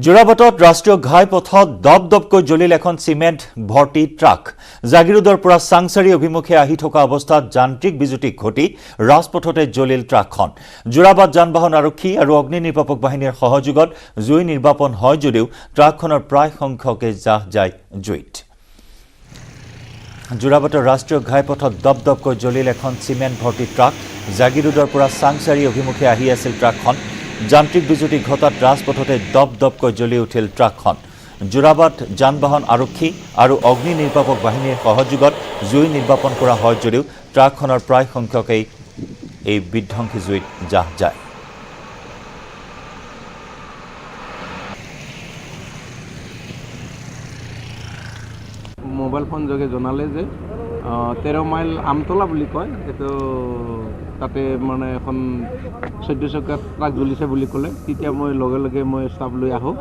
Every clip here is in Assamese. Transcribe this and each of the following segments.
যোৰাবাটত ৰাষ্ট্ৰীয় ঘাইপথত দপদপকৈ জ্বলিল এখন চিমেণ্ট ভৰ্তি ট্ৰাক জাগিৰোডৰ পৰা চাংচাৰী অভিমুখে আহি থকা অৱস্থাত যান্ত্ৰিক বিজুতি ঘটি ৰাজপথতে জ্বলিল ট্ৰাকখন যোৰাবাট যান-বাহন আৰক্ষী আৰু অগ্নি নিৰ্বাপক বাহিনীৰ সহযোগত জুই নিৰ্বাপন হয় যদিও ট্ৰাকখনৰ প্ৰায় সংখ্যকে জাহ যায় জুইত যোৰাবাটৰ ৰাষ্ট্ৰীয় ঘাইপথত দপদপকৈ জ্বলিল এখন চিমেণ্ট ভৰ্তি ট্ৰাক জাগিৰোডৰ পৰা চাংচাৰী অভিমুখে আহি আছিল ট্ৰাকখন যান্ত্ৰিক বিজুতি ঘটাত ৰাজপথতে দপদপকৈ জ্বলি উঠিল ট্ৰাকখন যোৰাবাট যান-বাহন আৰক্ষী আৰু অগ্নি নিৰ্বাপক বাহিনীৰ সহযোগত জুই নিৰ্বাপন কৰা হয় যদিও ট্ৰাকখনৰ প্ৰায় সংখ্যকেই এই বিধ্বংসী জুইত জাহ যায় মোবাইল ফোন যোগে জনালে যে 13 মাইল আমতলা বুলি কয় এটো তাতে মানে এখন 14 চকীয়া ট্ৰাক জ্বলিছে বুলি ক'লে তেতিয়া মই লগে লগে মই ষ্টাফ লৈ আহোঁ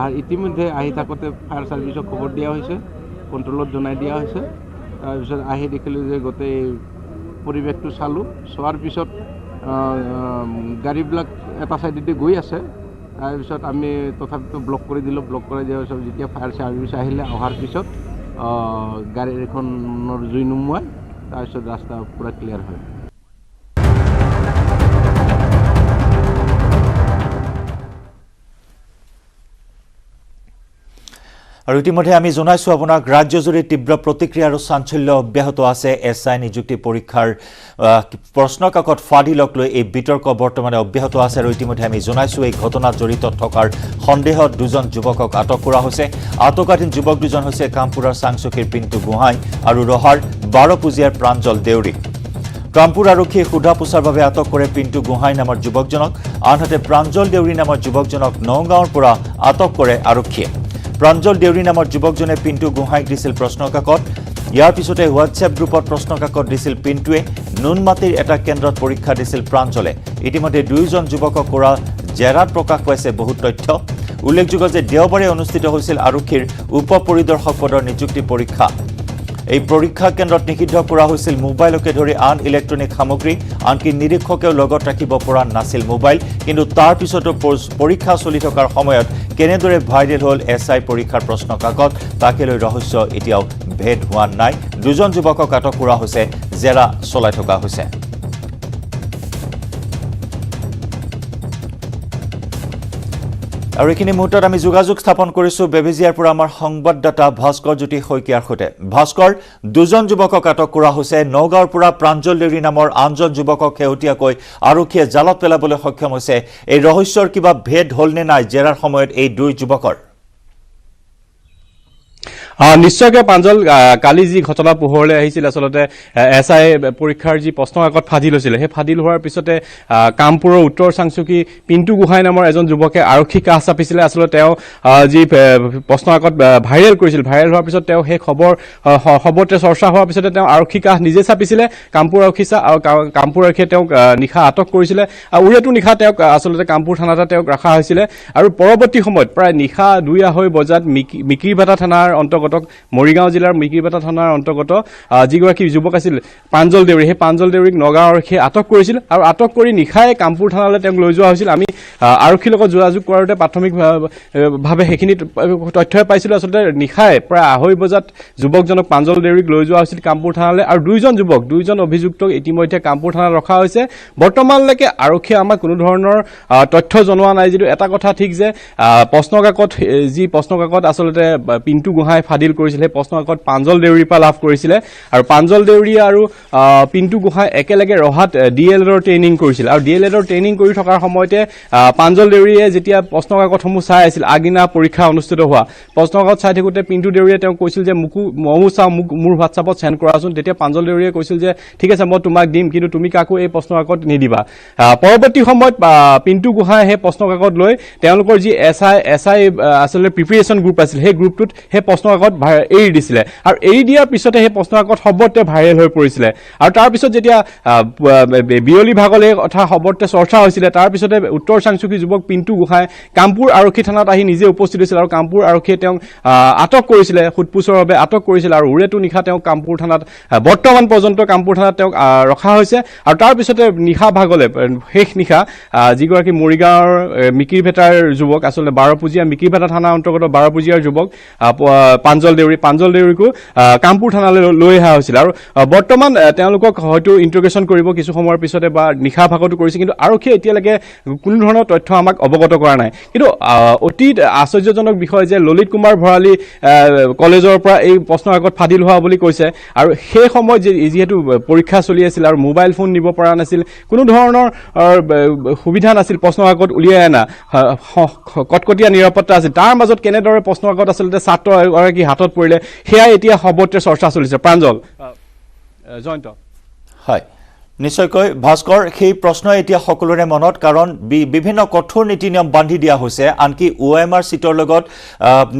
আৰু ইতিমধ্যে আহি থাকোঁতে ফায়াৰ ছাৰ্ভিচক খবৰ দিয়া হৈছে কণ্ট্ৰলত জনাই দিয়া হৈছে তাৰপিছত আহি দেখিলোঁ যে গোটেই পৰিৱেশটো চালোঁ চোৱাৰ পিছত গাড়ীবিলাক এটা ছাইডেদি গৈ আছে তাৰপিছত আমি তথাপিতো ব্লক কৰি দিলোঁ ব্লক কৰি দিয়াৰ পিছত যেতিয়া ফায়াৰ ছাৰ্ভিচ আহিলে অহাৰ পিছত গাড়ীখনৰ জুই নুমুৱাই তাৰপিছত ৰাস্তা পূৰা ক্লিয়াৰ হয় আৰু ইতিমধ্যে আমি জনাইছো আপোনাক ৰাজ্যজুৰি তীব্ৰ প্ৰতিক্ৰিয়া আৰু চাঞ্চল্য অব্যাহত আছে এছআই নিযুক্তি পৰীক্ষাৰ প্ৰশ্নকাকত ফাদিলক লৈ এই বিতৰ্ক বৰ্তমানে অব্যাহত আছে আৰু ইতিমধ্যে আমি জনাইছো এই ঘটনাত জড়িত থকাৰ সন্দেহত দুজন যুৱকক আটক কৰা হৈছে আটকাধীন যুৱক দুজন হৈছে কামপুৰৰ চাংচকীৰ পিণ্টু গোহাঁই আৰু ৰহাৰ 12 পুজিয়াৰ প্ৰাঞ্জল দেউৰী কামপুৰ আৰক্ষীয়ে সোধা পোছাৰ বাবে আটক কৰে পিণ্টু গোহাঁই নামৰ যুৱকজনক আনহাতে প্ৰাঞ্জল দেউৰী নামৰ যুৱকজনক নগাঁৱৰ পৰা আটক কৰে আৰক্ষীয়ে প্ৰাঞ্জল দেউৰী নামৰ যুৱকজনে পিণ্টু গোহাঁইক দিছিল প্ৰশ্নকাকত ইয়াৰ পিছতে হোৱাটছএপ গ্ৰুপত প্ৰশ্নকাকত দিছিল পিণ্টুৱে নুনমাটিৰ এটা কেন্দ্ৰত পৰীক্ষা দিছিল প্ৰাঞ্জলে ইতিমধ্যে দুয়োজন যুৱকক কৰা জেৰাত প্ৰকাশ পাইছে বহুত তথ্য উল্লেখযোগ্য যে দেওবাৰে অনুষ্ঠিত হৈছিল আৰক্ষীৰ উপ পৰিদৰ্শক পদৰ নিযুক্তি পৰীক্ষা এই পৰীক্ষা কেন্দ্ৰত নিষিদ্ধ কৰা হৈছিল মোবাইলকে ধৰি আন ইলেক্ট্ৰনিক সামগ্ৰী আনকি নিৰীক্ষকেও লগত ৰাখিব পৰা নাছিল মোবাইল কিন্তু তাৰ পিছতো পৰীক্ষা চলি থকাৰ সময়ত কেনেদৰে ভাইৰেল হ'ল এছআই পৰীক্ষাৰ প্ৰশ্নকাকত তাকে লৈ ৰহস্য এতিয়াও ভেদ হোৱা নাই দুজন যুৱকক আটক কৰা হৈছে জেৰা চলাই থকা হৈছে আৰু এইখিনি মুহূৰ্তত আমি যোগাযোগ স্থাপন কৰিছোঁ বেবেজিয়াৰ পৰা আমাৰ সংবাদদাতা ভাস্কৰ জ্যোতি শইকীয়াৰ সৈতে ভাস্কৰ দুজন যুৱকক আটক কৰা হৈছে নগাঁৱৰ পৰা প্ৰাঞ্জল দেউৰী নামৰ আনজন যুৱকক শেহতীয়াকৈ আৰক্ষীয়ে জালত পেলাবলৈ সক্ষম হৈছে এই ৰহস্যৰ কিবা ভেদ হ'লনে নাই জেৰাৰ সময়ত এই দুই যুৱকৰ নিশ্চয়কৈ প্ৰাঞ্জল কালি যি ঘটনা পোহৰলৈ আহিছিল আচলতে এছআই পৰীক্ষাৰ যি প্ৰশ্নকাকত ফাদিল হৈছিল সেই ফাদিল হোৱাৰ পিছতে কামপুৰৰ উত্তৰ চাংচুকী পিণ্টু গোহাঁই নামৰ এজন যুৱকে আৰক্ষী কাষ চাপিছিলে আচলতে তেওঁ যি প্ৰশ্নকাকত ভাইৰেল কৰিছিল ভাইৰেল হোৱাৰ পিছত তেওঁ সেই খবৰতে চৰ্চা হোৱাৰ পিছতে তেওঁ আৰক্ষী কাষ নিজে চাপিছিলে কামপুৰ আৰক্ষী আৰু কামপুৰ আৰক্ষীয়ে তেওঁক নিশা আটক কৰিছিলে আৰু উৰেটো নিশা তেওঁক আচলতে কামপুৰ থানাতে তেওঁক ৰখা হৈছিলে আৰু পৰৱৰ্তী সময়ত প্ৰায় নিশা 2:30 বজাত মিকিৰভাটা থানাৰ অন্তৰ্গত মৰিগাঁও জিলাৰ মিকিৰভাটা থানাৰ অন্তৰ্গত যিগৰাকী যুৱক আছিল প্ৰাঞ্জল দেউৰী সেই প্ৰাঞ্জল দেউৰীক নগাঁও আৰক্ষীয়ে আটক কৰিছিল আৰু আটক কৰি নিশাই কামপুৰ থানালৈ তেওঁক লৈ যোৱা হৈছিল আমি আৰক্ষীৰ লগত যোগাযোগ কৰোঁতে প্ৰাথমিকভাৱে সেইখিনি তথ্যই পাইছিলোঁ আচলতে নিশাই প্ৰায় 2:30 বজাত যুৱকজনক প্ৰাঞ্জল দেউৰীক লৈ যোৱা হৈছিল কামপুৰ থানালৈ আৰু দুজন অভিযুক্তক ইতিমধ্যে কামপুৰ থানাত ৰখা হৈছে বৰ্তমানলৈকে আৰক্ষীয়ে আমাক কোনো ধৰণৰ তথ্য জনোৱা নাই যদিও এটা কথা ঠিক যে প্ৰশ্নকাকত আচলতে পিণ্টু গোহাঁই ফাদিল কৰিছিল সেই প্ৰশ্নকাকত প্ৰাঞ্জল দেউৰীৰ পৰা লাভ কৰিছিলে আৰু প্ৰাঞ্জল দেউৰী আৰু পিণ্টু গোহাঁই একেলগে ৰহাত ডিএলএডৰ ট্ৰেইনিং কৰিছিল আৰু ডিএলএডৰ ট্ৰেইনিং কৰি থকাৰ সময়তে প্ৰাঞ্জল দেউৰীয়ে যেতিয়া প্ৰশ্নকাকতসমূহ চাই আছিল আগদিনা পৰীক্ষা অনুষ্ঠিত হোৱা প্ৰশ্নকাকত চাই থাকোঁতে পিণ্টু দেউৰীয়ে তেওঁক কৈছিল যে ময়ো চাওঁ মোৰ হোৱাটছআপত চেণ্ড কৰাচোন তেতিয়া প্ৰাঞ্জল দেউৰীয়ে কৈছিল যে ঠিক আছে মই তোমাক দিম কিন্তু তুমি কাকো এই প্ৰশ্নকাকত নিদিবা পৰৱৰ্তী সময়ত পিণ্টু গোহাঁই সেই প্ৰশ্নকাকত লৈ তেওঁলোকৰ যি এছআই আচলতে প্ৰিপেৰেশ্যন গ্ৰুপ আছিল সেই গ্ৰুপটোত সেই প্ৰশ্নকাকত কাকত এৰি দিছিলে আৰু এৰি দিয়াৰ পিছতে সেই প্ৰশ্ন কাকত সৰ্বত্ৰে ভাইৰেল হৈ পৰিছিলে আৰু তাৰ পিছত যেতিয়া বিয়লি ভাগলৈ কথা সৰ্বত্ৰে চৰ্চা হৈছিলে তাৰ পিছতে উত্তৰ চাংচুকী যুৱক পিণ্টু গোহাঁই কামপুৰ আৰক্ষী থানাত আহি নিজে উপস্থিত হৈছিল আৰু কামপুৰ আৰক্ষীয়ে তেওঁক আটক কৰিছিলে সোধপোছৰ বাবে আটক কৰিছিল আৰু উৰেটো নিশা তেওঁক কামপুৰ থানাত বৰ্তমান পৰ্যন্ত কামপুৰ থানাত তেওঁক ৰখা হৈছে আৰু তাৰ পিছতে নিশা ভাগলৈ শেষ নিশা যিগৰাকী মৰিগাঁৱৰ মিকিৰভেটাৰ যুৱক আচলতে বাৰপুজীয়া মিকিৰভেটা থানা অন্তৰ্গত বাৰপুজীয়াৰ যুৱক পাঞ্জল দেউৰীকো কামপুৰ থানালৈ লৈ অহা হৈছিল আৰু বৰ্তমান তেওঁলোকক হয়তো ইণ্টাৰগেশ্যন কৰিব কিছু সময়ৰ পিছতে বা নিশা ভাগতো কৰিছে কিন্তু আৰক্ষীয়ে এতিয়ালৈকে কোনো ধৰণৰ তথ্য আমাক অৱগত কৰা নাই কিন্তু অতি আশ্চৰ্যজনক বিষয় যে ললিত কুমাৰ ভৰালী কলেজৰ পৰা এই প্ৰশ্ন কাকত ফাদিল হোৱা বুলি কৈছে আৰু সেই সময়ত যিহেতু পৰীক্ষা চলি আছিল আৰু মোবাইল ফোন নিব পৰা নাছিল কোনো ধৰণৰ সুবিধা নাছিল প্ৰশ্ন কাকত উলিয়াই অনা কটকটীয়া নিৰাপত্তা আছিল তাৰ মাজত কেনেদৰে প্ৰশ্ন কাকত আচলতে ছাত্ৰ এগৰাকী হাতত পৰিলে সেয়া এতিয়া সৰ্বত্ৰে চৰ্চা চলিছে প্ৰাঞ্জল জয়ন্ত হয় নিশ্চয়কৈ ভাস্কৰ সেই প্ৰশ্ন এতিয়া সকলোৰে মনত কাৰণ বিভিন্ন কঠোৰ নীতি নিয়ম বান্ধি দিয়া হৈছে আনকি OMR চিটৰ লগত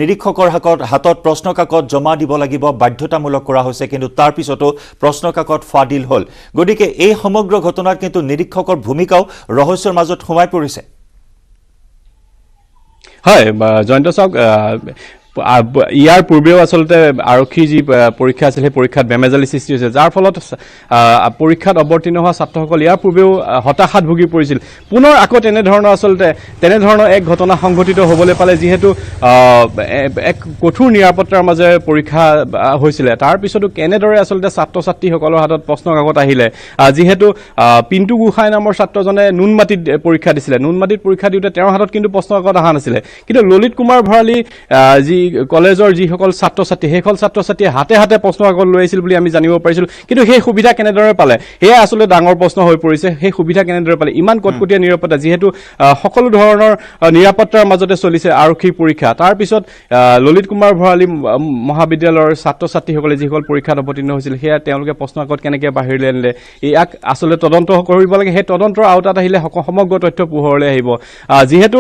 নিৰীক্ষকৰ হাতত প্ৰশ্ন কাকত জমা দিব লাগিব বাধ্যতামূলক কৰা হৈছে কিন্তু তাৰ পিছতো প্ৰশ্ন কাকত ফাদিল হ'ল গতিকে এই সমগ্ৰ ঘটনাত কিন্তু নিৰীক্ষকৰ ভূমিকাও ৰহস্যৰ মাজত সোমাই পৰিছে হয় জয়ন্ত চাওক ইয়াৰ পূৰ্বেও আচলতে আৰক্ষীৰ যি পৰীক্ষা আছিল সেই পৰীক্ষাত বেমেজালি সৃষ্টি হৈছে যাৰ ফলত পৰীক্ষাত অৱতীৰ্ণ হোৱা ছাত্ৰসকল ইয়াৰ পূৰ্বেও হতাশাত ভুগি পৰিছিল পুনৰ আকৌ তেনেধৰণৰ এক ঘটনা সংঘটিত হ'বলৈ পালে যিহেতু এক কঠোৰ নিৰাপত্তাৰ মাজেৰে পৰীক্ষা হৈছিলে তাৰ পিছতো কেনেদৰে আচলতে ছাত্ৰ ছাত্ৰীসকলৰ হাতত প্ৰশ্ন কাকত আহিলে যিহেতু পিণ্টু গোহাঁই নামৰ ছাত্ৰজনে নুনমাটিত পৰীক্ষা দিছিলে নুনমাটিত পৰীক্ষা দিওঁতে তেওঁৰ হাতত কিন্তু প্ৰশ্ন কাকত অহা নাছিলে কিন্তু ললিত কুমাৰ ভৰালী যি কলেজৰ যিসকল ছাত্ৰ ছাত্ৰী সেইসকল ছাত্ৰ ছাত্ৰীয়ে হাতে হাতে প্ৰশ্ন কাকত লৈ আহিছিল বুলি আমি জানিব পাৰিছিলোঁ কিন্তু সেই সুবিধা কেনেদৰে পালে সেয়া আচলতে ডাঙৰ প্ৰশ্ন হৈ পৰিছে সেই সুবিধা কেনেদৰে পালে ইমান কটকটীয়া নিৰাপত্তা যিহেতু সকলো ধৰণৰ নিৰাপত্তাৰ মাজতে চলিছে আৰক্ষী পৰীক্ষা তাৰ পিছত ললিত কুমাৰ ভৰালী মহাবিদ্যালয়ৰ ছাত্ৰ ছাত্ৰীসকলে যিসকল পৰীক্ষাত অৱতীৰ্ণ হৈছিল সেয়া তেওঁলোকে প্ৰশ্ন কাকত কেনেকৈ বাহিৰলৈ আনিলে ইয়াক আচলতে তদন্ত কৰিব লাগে সেই তদন্তৰ আওতাত আহিলে সমগ্ৰ তথ্য পোহৰলৈ আহিব যিহেতু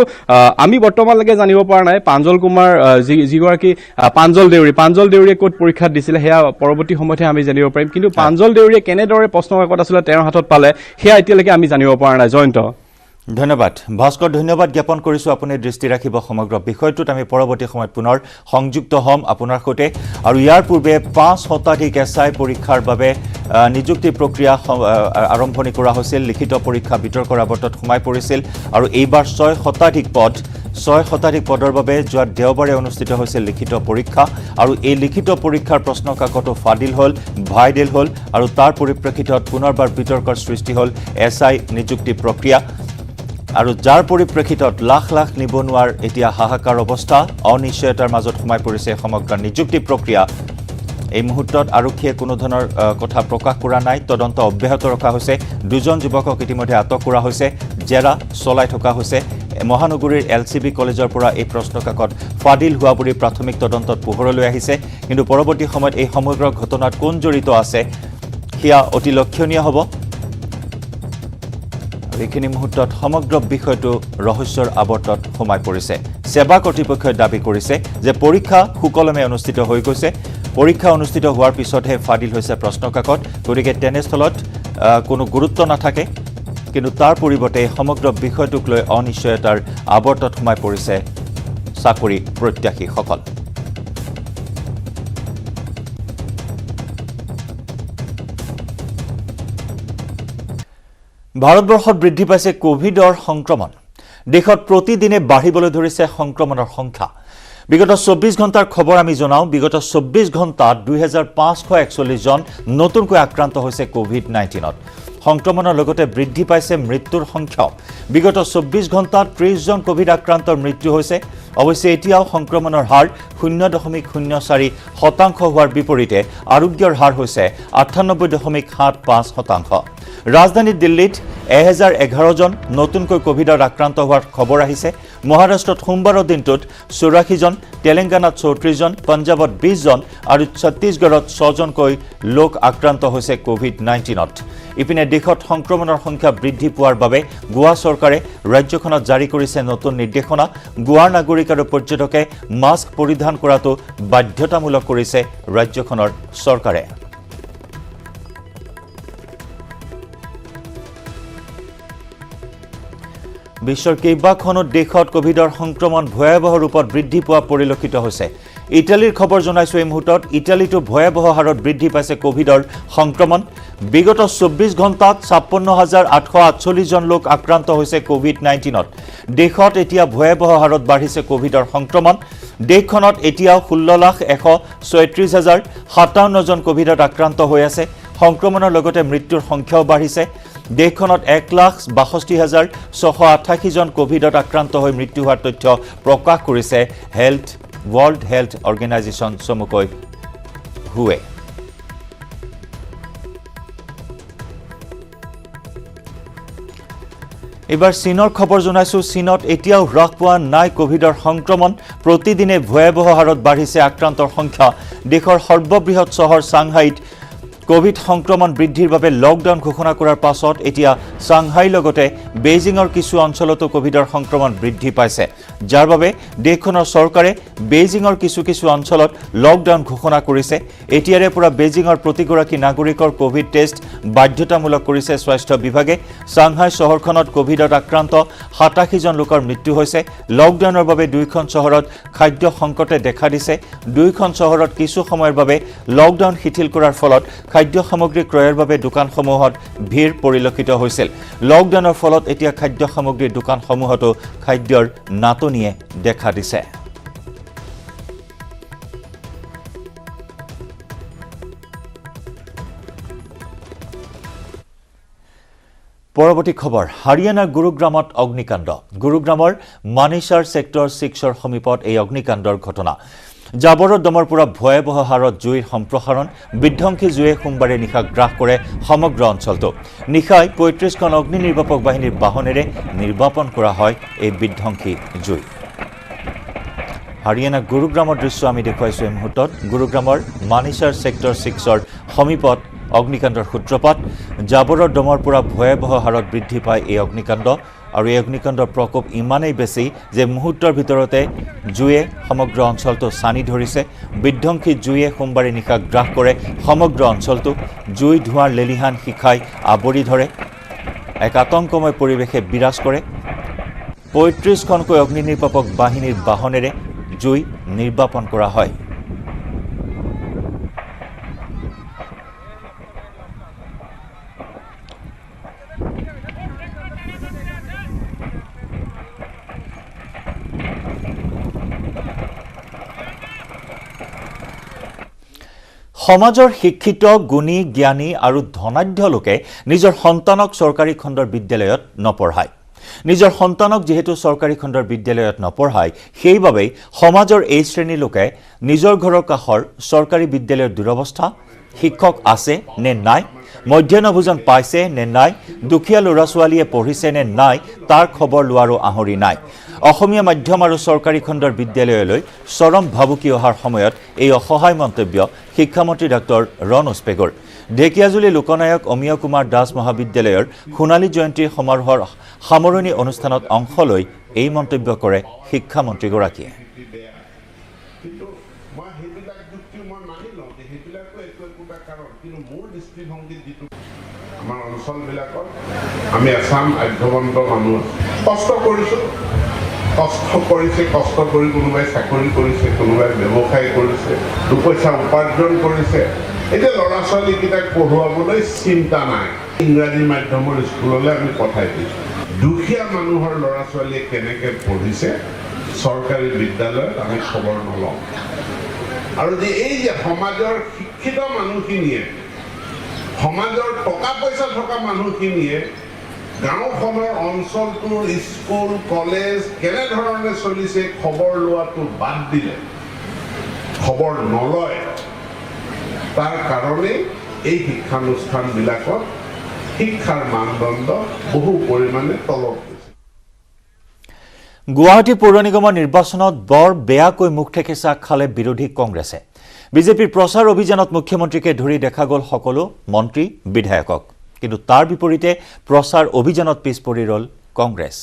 আমি বৰ্তমানলৈকে জানিব পৰা নাই পাঞ্জল কুমাৰ যিগৰাকী পাঞ্জল দেউৰীয়ে ক'ত পৰীক্ষাত দিছিলে সেয়া পৰৱৰ্তী সময়তহে আমি জানিব পাৰিম কিন্তু পাঞ্জল দেউৰীয়ে কেনেদৰে প্ৰশ্ন কাকত আচলতে তেওঁৰ হাতত পালে সেয়া এতিয়ালৈকে আমি জানিব পৰা নাই জয়ন্ত ধন্যবাদ ভাস্কৰ ধন্যবাদ জ্ঞাপন কৰিছোঁ আপুনি দৃষ্টি ৰাখিব সমগ্ৰ বিষয়টোত আমি পৰৱৰ্তী সময়ত পুনৰ সংযুক্ত হ'ম আপোনাৰ সৈতে আৰু ইয়াৰ পূৰ্বে 5 শতাধিক SI পৰীক্ষাৰ বাবে নিযুক্তি প্ৰক্ৰিয়া আৰম্ভণি কৰা হৈছিল লিখিত পৰীক্ষা বিতৰ্কৰ আৱৰ্তত সোমাই পৰিছিল আৰু এইবাৰ 6 শতাধিক পদৰ বাবে যোৱা দেওবাৰে অনুষ্ঠিত হৈছিল লিখিত পৰীক্ষা আৰু এই লিখিত পৰীক্ষাৰ প্ৰশ্ন কাকতো ফাদিল হ'ল ভাইৰেল হ'ল আৰু তাৰ পৰিপ্ৰেক্ষিতত পুনৰবাৰ বিতৰ্কৰ সৃষ্টি হ'ল SI নিযুক্তি প্ৰক্ৰিয়া আৰু যাৰ পৰিপ্ৰেক্ষিতত লাখ লাখ নিবনুৱাৰ এতিয়া হাহাকাৰ অৱস্থা অনিশ্চয়তাৰ মাজত সোমাই পৰিছে সমগ্ৰ নিযুক্তি প্ৰক্ৰিয়া এই মুহূৰ্তত আৰক্ষীয়ে কোনো ধৰণৰ কথা প্ৰকাশ কৰা নাই তদন্ত অব্যাহত ৰখা হৈছে দুজন যুৱকক ইতিমধ্যে আটক কৰা হৈছে জেৰা চলাই থকা হৈছে মহানগৰীৰ LCB কলেজৰ পৰা এই প্ৰশ্ন কাকত ফাদিল হোৱা বুলি প্ৰাথমিক তদন্তত পোহৰলৈ আহিছে কিন্তু পৰৱৰ্তী সময়ত এই সমগ্ৰ ঘটনাত কোন জড়িত আছে সেয়া অতি লক্ষণীয় হ'ব এইখিনি মুহূৰ্তত সমগ্ৰ বিষয়টো ৰহস্যৰ আৱৰ্তত সোমাই পৰিছে সেৱা কৰ্তৃপক্ষই দাবী কৰিছে যে পৰীক্ষা সুকলমে অনুষ্ঠিত হৈ গৈছে পৰীক্ষা অনুষ্ঠিত হোৱাৰ পিছতহে ফাদিল হৈছে প্ৰশ্ন কাকত গতিকে তেনেস্থলত কোনো গুৰুত্ব নাথাকে কিন্তু তাৰ পৰিৱৰ্তে সমগ্ৰ বিষয়টোক লৈ অনিশ্চয়তাৰ আৱৰ্তত সোমাই পৰিছে চাকৰি প্ৰত্যাশীসকল ভাৰতবৰ্ষত বৃদ্ধি পাইছে কোভিডৰ সংক্ৰমণ দেশত প্ৰতিদিনে বাঢ়িবলৈ ধৰিছে সংক্ৰমণৰ সংখ্যা বিগত 24 ঘণ্টাৰ খবৰ আমি জনাওঁ বিগত 24 ঘণ্টাত 2541 জন নতুনকৈ আক্ৰান্ত হৈছে কোভিড-19ত সংক্ৰমণৰ লগতে বৃদ্ধি পাইছে মৃত্যুৰ সংখ্যাও বিগত 24 ঘণ্টাত 30 জন কোভিড আক্ৰান্তৰ মৃত্যু হৈছে অৱশ্যে এতিয়াও সংক্ৰমণৰ হাৰ 0.04% হোৱাৰ বিপৰীতে আৰোগ্যৰ হাৰ হৈছে 98.75%। ৰাজধানী দিল্লীত 1011 জন নতুনকৈ কোভিডৰ আক্ৰান্ত হোৱাৰ খবৰ আহিছে মহাৰাষ্ট্ৰত সোমবাৰৰ দিনটোত 84 জন, তেলেংগানাত 34 জন, পঞ্জাবত 20 জন আৰু ছত্তীশগড়ত 6 জনকৈ লোক আক্ৰান্ত হৈছে কোভিড-19ত। ইপিনে দেশত সংক্ৰমণৰ সংখ্যা বৃদ্ধি পোৱাৰ বাবে গোৱা চৰকাৰে ৰাজ্যখনত জাৰি কৰিছে নতুন নিৰ্দেশনা। গোৱাৰ নাগৰিক আৰু পৰ্যটকে মাস্ক পৰিধান কৰাটো বাধ্যতামূলক কৰিছে ৰাজ্যখনৰ চৰকাৰে। বিশ্বৰ কেইবাখনো দেশত কোভিডৰ সংক্ৰমণ ভয়াৱহ ৰূপত বৃদ্ধি পোৱা পৰিলক্ষিত হৈছে। ইটালীৰ খবৰ জনাইছো এই মুহূৰ্তত। ইটালীতো ভয়াৱহ হাৰত বৃদ্ধি পাইছে কোভিডৰ সংক্ৰমণ। বিগত 24 ঘণ্টাত 56,848 জন লোক আক্ৰান্ত হৈছে কোভিড-19ত। দেশত এতিয়া ভয়াৱহ হাৰত বাঢ়িছে কোভিডৰ সংক্ৰমণ। দেশখনত এতিয়াও 16,136,057 জন কোভিডত আক্ৰান্ত হৈ আছে। সংক্ৰমণৰ লগতে মৃত্যুৰ সংখ্যাও বাঢ়িছে। দেশখনত 1,62,688 জন কোভিডত আক্ৰান্ত হৈ মৃত্যু হোৱাৰ তথ্য প্ৰকাশ কৰিছে ৱৰ্ল্ড হেল্থ অৰ্গেনাইজেশ্যন চমুকৈ হুৱে। এবাৰ চীনৰ খবৰ জনাইছো। চীনত এতিয়াও হ্ৰাস পোৱা নাই কোভিডৰ সংক্ৰমণ। প্ৰতিদিনে ভয়াৱহ হাৰত বাঢ়িছে আক্ৰান্তৰ সংখ্যা। দেশৰ সৰ্ববৃহৎ চহৰ চাংহাইত কোভিড সংক্ৰমণ বৃদ্ধিৰ বাবে লকডাউন ঘোষণা কৰাৰ পাছত এতিয়া চাংহাইৰ লগতে বেইজিঙৰ কিছু অঞ্চলতো কোভিডৰ সংক্ৰমণ বৃদ্ধি পাইছে, যাৰ বাবে দেশখনৰ চৰকাৰে বেইজিঙৰ কিছু অঞ্চলত লকডাউন ঘোষণা কৰিছে। এতিয়াৰে পৰা বেইজিঙৰ প্ৰতিগৰাকী নাগৰিকৰ কোভিড টেষ্ট বাধ্যতামূলক কৰিছে স্বাস্থ্য বিভাগে। চাংহাই চহৰখনত কোভিডত আক্ৰান্ত 87 জন লোকৰ মৃত্যু হৈছে। লকডাউনৰ বাবে দুয়োখন চহৰত খাদ্য সংকটে দেখা দিছে। দুয়োখন চহৰত কিছু সময়ৰ বাবে লকডাউন শিথিল কৰাৰ ফলত খাদ্য সামগ্ৰী ক্ৰয়ৰ বাবে দোকানসমূহত ভিৰ পৰিলক্ষিত হৈছিল। লকডাউনৰ ফলত এতিয়া খাদ্য সামগ্ৰীৰ দোকানসমূহতো খাদ্যৰ নাটনিয়ে দেখা দিছে। পৰৱৰ্তী খবৰ, হাৰিয়ানাৰ গুৰুগ্ৰামত অগ্নিকাণ্ড। গুৰুগ্ৰামৰ মানিছাৰ ছেক্টৰ 6ৰ সমীপত এই অগ্নিকাণ্ডৰ ঘটনা। জাবৰৰ দমৰ পৰা ভয়াৱহ হাৰত জুইৰ সম্প্ৰসাৰণ। বিধ্বংসী জুয়ে সোমবাৰে নিশা গ্ৰাস কৰে সমগ্ৰ অঞ্চলটো। নিশাই 35খন অগ্নি নিৰ্বাপক বাহিনীৰ বাহনেৰে নিৰ্বাপন কৰা হয় এই বিধ্বংসী জুই। হাৰিয়ানা গুৰুগ্ৰামৰ দৃশ্য আমি দেখুৱাইছো এই মুহূৰ্তত। গুৰুগ্ৰামৰ মানিছাৰ ছেক্টৰ 6ৰ সমীপত অগ্নিকাণ্ডৰ সূত্ৰপাত। জাবৰৰ দমৰ পৰা ভয়াৱহ হাৰত বৃদ্ধি পায় এই অগ্নিকাণ্ড। আৰু এই অগ্নিকাণ্ডৰ প্ৰকোপ ইমানেই বেছি যে মুহূৰ্তৰ ভিতৰতে জুয়ে সমগ্ৰ অঞ্চলটো চানি ধৰিছে। বিধ্বংসী জুয়ে সোমবাৰে নিশা গ্ৰাস কৰে সমগ্ৰ অঞ্চলটো। জুই ধোঁৱাৰ লেলিহান শিখাই আৱৰি ধৰে। এক আতংকময় পৰিৱেশে বিৰাজ কৰে। 35খনকৈ অগ্নি নিৰ্বাপক বাহিনীৰ বাহনেৰে জুই নিৰ্বাপন কৰা হয়। সমাজৰ শিক্ষিত, গুণী, জ্ঞানী আৰু ধনাঢ্য লোকে নিজৰ সন্তানক চৰকাৰী খণ্ডৰ বিদ্যালয়ত নপঢ়ায়। নিজৰ সন্তানক যিহেতু চৰকাৰী খণ্ডৰ বিদ্যালয়ত নপঢ়ায়, সেইবাবেই সমাজৰ এই শ্ৰেণীৰ লোকে নিজৰ ঘৰৰ কাষৰ চৰকাৰী বিদ্যালয়ৰ দুৰৱস্থা, শিক্ষক আছে নে নাই, মধ্যাহ্ন ভোজন পাইছে নে নাই, দুখীয়া ল'ৰা ছোৱালীয়ে পঢ়িছে নে নাই, তাৰ খবৰ লোৱাৰো আহৰি নাই। অসমীয়া মাধ্যম আৰু চৰকাৰী খণ্ডৰ বিদ্যালয়লৈ চৰম ভাবুকি অহাৰ সময়ত এই অসহায় মন্তব্য শিক্ষামন্ত্ৰী ডক্টৰ ৰণোজ পেগুৰ। ঢেকিয়াজুলি লোকনায়ক অমীয় কুমাৰ দাস মহাবিদ্যালয়ৰ সোণালী জয়ন্তীৰ সমাৰোহৰ সামৰণি অনুষ্ঠানত অংশ লৈ এই মন্তব্য কৰে শিক্ষামন্ত্ৰীগৰাকীয়ে। আমাৰ অঞ্চলবিলাকত আমি আছাম আধ্যবন্ত মানুহ কষ্ট কৰিছোঁ, কষ্ট কৰি কোনোবাই চাকৰি কৰিছে, কোনোবাই ব্যৱসায় কৰিছে, দুপইচা উপাৰ্জন কৰিছে। এতিয়া ল'ৰা ছোৱালীকেইটাক পঢ়ুৱাবলৈ চিন্তা নাই। ইংৰাজী মাধ্যমৰ স্কুললৈ আমি পঠাই দিছোঁ। দুখীয়া মানুহৰ ল'ৰা ছোৱালীয়ে কেনেকৈ পঢ়িছে চৰকাৰী বিদ্যালয়ত আমি খবৰ নলওঁ। আৰু যে এই যে সমাজৰ শিক্ষিত মানুহখিনিয়ে, সমাজৰ টকা পইচা থকা মানুহখিনিয়ে গাঁওখনৰ অঞ্চলটোৰ স্কুল কলেজ কেনেধৰণে চলিছে খবৰ লোৱাটো বাদ দিলে, খবৰ নলয়। তাৰ কাৰণে এই শিক্ষানুষ্ঠানবিলাকত শিক্ষাৰ মানদণ্ড বহু পৰিমাণে তলত গৈছে। গুৱাহাটী পৌৰ নিগমৰ নিৰ্বাচনত বৰ বেয়াকৈ মুখ থেকেচা খালে বিৰোধী কংগ্ৰেছে বিজেপিৰ প্ৰচাৰ অভিযানত মুখ্যমন্ত্ৰীকে ধৰি দেখা গ'ল সকলো মন্ত্ৰী বিধায়কক কিন্তু তাৰ বিপৰীতে প্ৰচাৰ অভিযানত পিছ পৰি ৰল কংগ্ৰেছ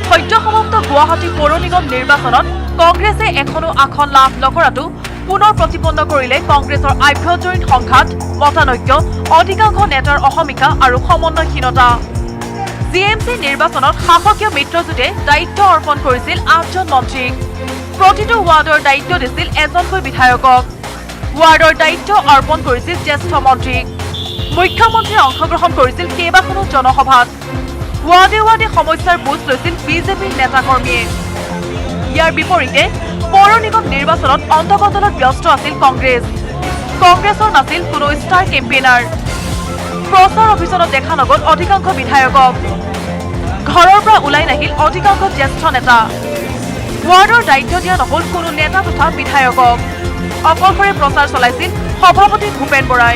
সদ্যসমাপ্ত গুৱাহাটী পৌৰ নিগম নিৰ্বাচনত কংগ্ৰেছে এখনো আসন লাভ নকৰাটো পুনৰ প্ৰতিপন্ন কৰিলে কংগ্ৰেছৰ আভ্যন্তৰীণ সংঘাত মতানৈক্য অধিকাংশ নেতাৰ অহমিকা আৰু সমন্বয়হীনতা জিএমচি নিৰ্বাচনত শাসকীয় মিত্ৰজোঁটে দায়িত্ব অৰ্পণ কৰিছিল 8জন মন্ত্ৰীক প্ৰতিটো ৱাৰ্ডৰ দায়িত্ব দিছিল এজনকৈ বিধায়কক ৱাৰ্ডৰ দায়িত্ব অৰ্পণ কৰিছিল জ্যেষ্ঠ মন্ত্ৰীক মুখ্যমন্ত্ৰীয়ে অংশগ্ৰহণ কৰিছিল কেইবাখনো জনসভাত ৱাৰ্ডে ৱাৰ্ডে সমস্যাৰ বুজ লৈছিল বিজেপিৰ নেতাকৰ্মীয়ে ইয়াৰ বিপৰীতে পৌৰ নিগম নিৰ্বাচনত অন্তবদলত ব্যস্ত আছিল কংগ্ৰেছৰ নাছিল কোনো ষ্টাৰ কেম্পেইনাৰ প্ৰচাৰ অভিযানত দেখা নগ'ল অধিকাংশ বিধায়কক ঘৰৰ পৰা ওলাই নাহিল অধিকাংশ জ্যেষ্ঠ নেতা ৱাৰ্ডৰ দায়িত্ব দিয়া নহ'ল কোনো নেতা তথা বিধায়কক অকলশৰে প্ৰচাৰ চলাইছিল সভাপতি ভূপেন বৰাই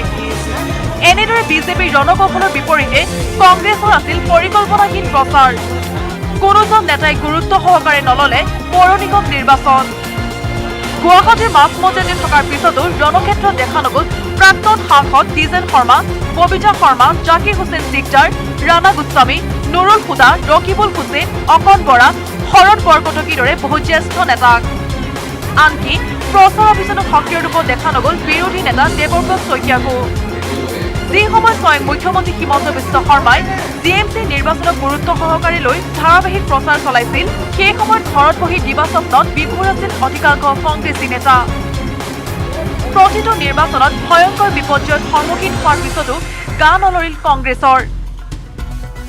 এনেদৰে বিজেপিৰ ৰণকৌশলৰ বিপৰীতে কংগ্ৰেছৰ আছিল পৰিকল্পনাহীন প্ৰচাৰ কোনোজন নেতাই গুৰুত্ব সহকাৰে নললে পৌৰ নিগম নিৰ্বাচন গুৱাহাটীৰ মাজমজিয়াতে থকাৰ পিছতো ৰণক্ষেত্ৰত দেখা নগ'ল প্ৰাক্তন সাংসদ দ্বিজেন শৰ্মা ববিতা শৰ্মা জাকিৰ হুছেইন সিকদাৰ ৰাণা গোস্বামী নুৰুল হুদা ৰকিবুল হুছেইন অকণ বৰা শৰণ বৰকটকীৰ দৰে বহু জ্যেষ্ঠ নেতাক আনকি প্ৰচাৰ অভিযানত সক্ৰিয় ৰূপত দেখা নগ'ল বিৰোধী নেতা দেৱব্ৰত শইকীয়াকো যি সময়ত স্বয়ং মুখ্যমন্ত্ৰী হিমন্ত বিশ্ব শৰ্মাই জিএমচি নিৰ্বাচনক গুৰুত্ব সহকাৰে লৈ ধাৰাবাহিক প্ৰচাৰ চলাইছিল সেই সময়ত ঘৰত বহি দিবাস্বপ্নত বিভোৰ আছিল অধিকাংশ কংগ্ৰেছী নেতা প্ৰতিটো নিৰ্বাচনত ভয়ংকৰ বিপৰ্যয়ৰ সন্মুখীন হোৱাৰ পিছতো গা নলৰিল কংগ্ৰেছৰ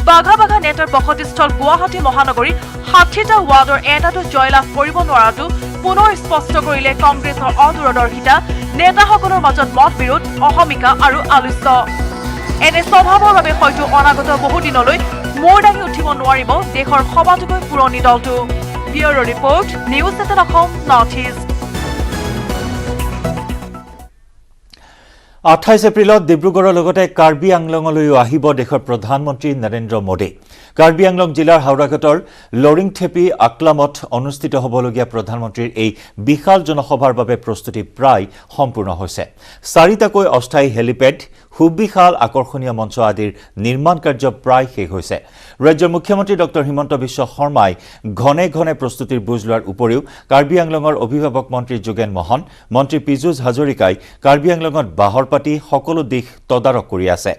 বাঘা বাঘা নেতাৰ বসতিস্থল গুৱাহাটী মহানগৰীৰ ৬০টা ৱাৰ্ডৰ এটাতো জয়লাভ কৰিব নোৱাৰাটো পুনৰ স্পষ্ট কৰিলে কংগ্ৰেছৰ অদূৰদৰ্শিতা নেতাসকলৰ মাজত মত বিৰোধ অহমিকা আৰু আলোচ্য এনে স্বভাৱৰ বাবে হয়তো অনাগত বহুদিনলৈ মূৰ দাঙি উঠিব নোৱাৰিব দেশৰ সবাতোকৈ পুৰণি দলটো bureau' report news 18 Assam north east 28 এপ্ৰিলত ডিব্ৰুগড়ৰ লগতে কাৰ্বি আংলঙলৈও আহিব দেশৰ প্ৰধানমন্ত্ৰী নৰেন্দ্ৰ মোদী কাৰ্বি আংলং জিলাৰ হাওৰাঘাটৰ লৰিংথেপি আকলামত অনুষ্ঠিত হ'বলগীয়া প্ৰধানমন্ত্ৰীৰ এই বিশাল জনসভাৰ বাবে প্ৰস্তুতি প্ৰায় সম্পূৰ্ণ হৈছে 4টাকৈ অস্থায়ী হেলিপেড সুবিশাল আকৰ্ষণীয় মঞ্চ আদিৰ নিৰ্মাণ কাৰ্য প্ৰায় শেষ হৈছে ৰাজ্যৰ মুখ্যমন্ত্ৰী ডক্টৰ হিমন্ত বিশ্ব শৰ্মাই ঘনে ঘনে প্ৰস্তুতিৰ বুজ লোৱাৰ উপৰিও কাৰ্বি আংলঙৰ অভিভাৱক মন্ত্ৰী যোগেন মহন মন্ত্ৰী পীযুষ হাজৰিকাই কাৰ্বি আংলঙত বাহৰ পাতি সকলো দিশ তদাৰক কৰি আছে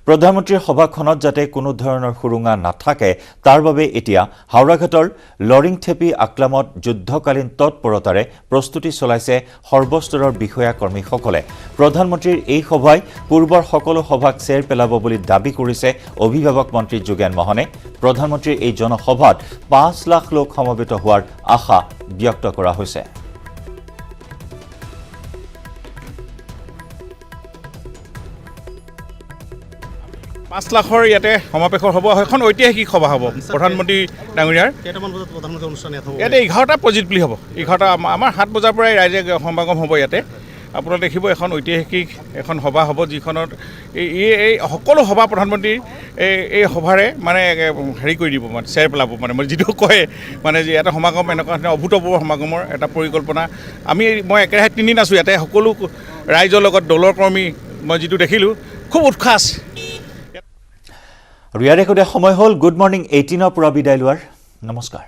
প্ৰধানমন্ত্ৰীৰ সভাখনত যাতে কোনো ধৰণৰ সুৰুঙা নাথাকে তাৰ বাবে এতিয়া হাওৰাঘাটৰ লৰিংথেপি আকলামত যুদ্ধকালীন তৎপৰতাৰে প্ৰস্তুতি চলাইছে সৰ্বস্তৰৰ বিষয়া কৰ্মীসকলে প্ৰধানমন্ত্ৰীৰ এই সভাই পূৰ্বৰ সকলো সভাক চেৰ পেলাব বুলি দাবী কৰিছে অভিভাৱক মন্ত্ৰী যোগেন মহনে প্ৰধানমন্ত্ৰীৰ এই জনসভাত 5 লাখ লোক সমবেত হোৱাৰ আশা ব্যক্ত কৰা হৈছে 5 লাখৰ ইয়াতে সমাৱেশৰ হ'ব এখন ঐতিহাসিক সভা হ'ব প্ৰধানমন্ত্ৰী ডাঙৰীয়াৰ কেইটামান বজাত প্ৰধানমন্ত্ৰী অনুষ্ঠান ইয়াত হ'ব ইয়াতে 11টা পজিট বুলি হ'ব 11টা আমাৰ 7 বজাৰ পৰাই ৰাইজে সমাগম হ'ব ইয়াতে আপোনালোকে দেখিব এখন ঐতিহাসিক এখন সভা হ'ব যিখনত এই সকলো সভা প্ৰধানমন্ত্ৰী এই সভাৰে মানে হেৰি কৰি দিব মানে চেৰ পেলাব মানে যিটো কয় মানে যে এটা সমাগম এনেকুৱা অভূতপূৰ্ব সমাগমৰ এটা পৰিকল্পনা মই একেৰাহে 3 দিন আছোঁ ইয়াতে সকলো ৰাইজৰ লগত দলৰ কৰ্মী মই যিটো দেখিলোঁ খুব উৎসাহ আৰু ইয়াৰে সময় হ'ল গুড মৰ্ণিং 18ৰ পৰা বিদায় লোৱাৰ নমস্কাৰ